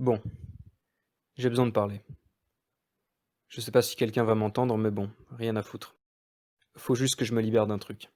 Bon, j'ai besoin de parler. Je sais pas si quelqu'un va m'entendre, mais bon, rien à foutre. Faut juste que je me libère d'un truc.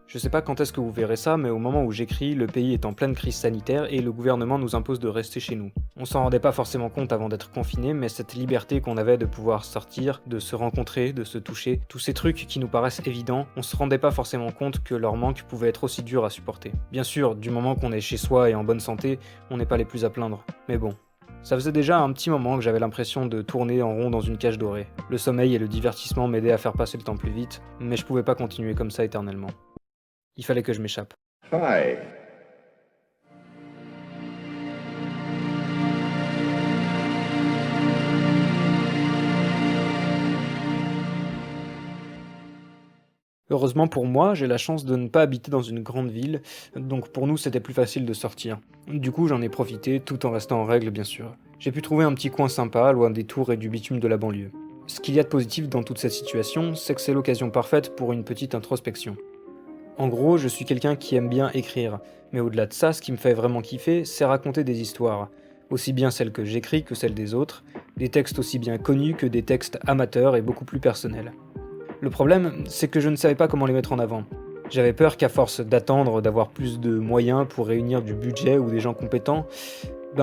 Je sais pas quand est-ce que vous verrez ça, mais au moment où j'écris, le pays est en pleine crise sanitaire et le gouvernement nous impose de rester chez nous. On s'en rendait pas forcément compte avant d'être confiné, mais cette liberté qu'on avait de pouvoir sortir, de se rencontrer, de se toucher, tous ces trucs qui nous paraissent évidents, on se rendait pas forcément compte que leur manque pouvait être aussi dur à supporter. Bien sûr, du moment qu'on est chez soi et en bonne santé, on n'est pas les plus à plaindre. Mais bon. Ça faisait déjà un petit moment que j'avais l'impression de tourner en rond dans une cage dorée. Le sommeil et le divertissement m'aidaient à faire passer le temps plus vite, mais je pouvais pas continuer comme ça éternellement. Il fallait que je m'échappe. Hi. Heureusement pour moi, j'ai la chance de ne pas habiter dans une grande ville, donc pour nous c'était plus facile de sortir. Du coup j'en ai profité, tout en restant en règle bien sûr. J'ai pu trouver un petit coin sympa, loin des tours et du bitume de la banlieue. Ce qu'il y a de positif dans toute cette situation, c'est que c'est l'occasion parfaite pour une petite introspection. En gros, je suis quelqu'un qui aime bien écrire, mais au-delà de ça, ce qui me fait vraiment kiffer, c'est raconter des histoires. Aussi bien celles que j'écris que celles des autres, des textes aussi bien connus que des textes amateurs et beaucoup plus personnels. Le problème, c'est que je ne savais pas comment les mettre en avant. J'avais peur qu'à force d'attendre d'avoir plus de moyens pour réunir du budget ou des gens compétents,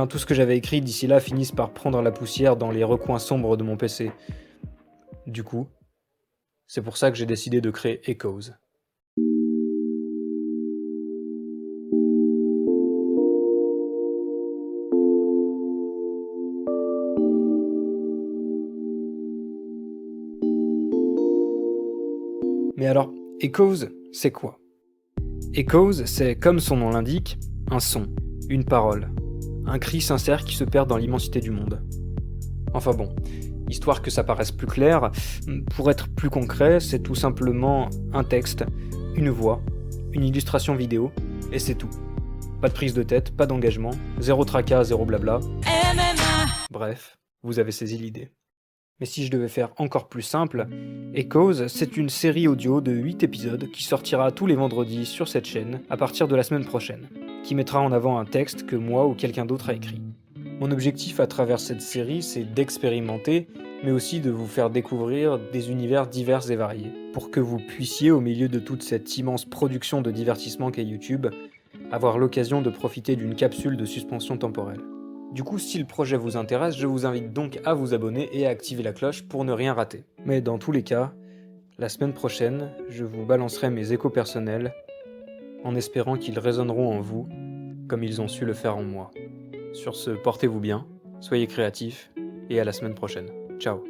tout ce que j'avais écrit d'ici là finisse par prendre la poussière dans les recoins sombres de mon PC. Du coup, c'est pour ça que j'ai décidé de créer Echoes. Mais alors, Echoes, c'est quoi? Echoes, c'est comme son nom l'indique, un son, une parole, un cri sincère qui se perd dans l'immensité du monde. Enfin bon, histoire que ça paraisse plus clair, pour être plus concret, c'est tout simplement un texte, une voix, une illustration vidéo, et c'est tout. Pas de prise de tête, pas d'engagement, zéro tracas, zéro blabla. Bref, vous avez saisi l'idée. Mais si je devais faire encore plus simple, Echoes, c'est une série audio de 8 épisodes qui sortira tous les vendredis sur cette chaîne à partir de la semaine prochaine, qui mettra en avant un texte que moi ou quelqu'un d'autre a écrit. Mon objectif à travers cette série, c'est d'expérimenter, mais aussi de vous faire découvrir des univers divers et variés, pour que vous puissiez, au milieu de toute cette immense production de divertissement qu'est YouTube, avoir l'occasion de profiter d'une capsule de suspension temporelle. Du coup, si le projet vous intéresse, je vous invite donc à vous abonner et à activer la cloche pour ne rien rater. Mais dans tous les cas, la semaine prochaine, je vous balancerai mes échos personnels, en espérant qu'ils résonneront en vous, comme ils ont su le faire en moi. Sur ce, portez-vous bien, soyez créatifs, et à la semaine prochaine. Ciao.